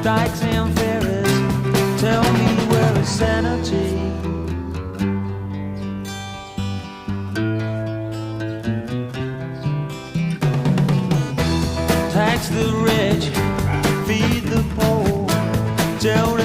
dykes and ferries, tell me where is sanity? Tax the rich, feed the poor, tell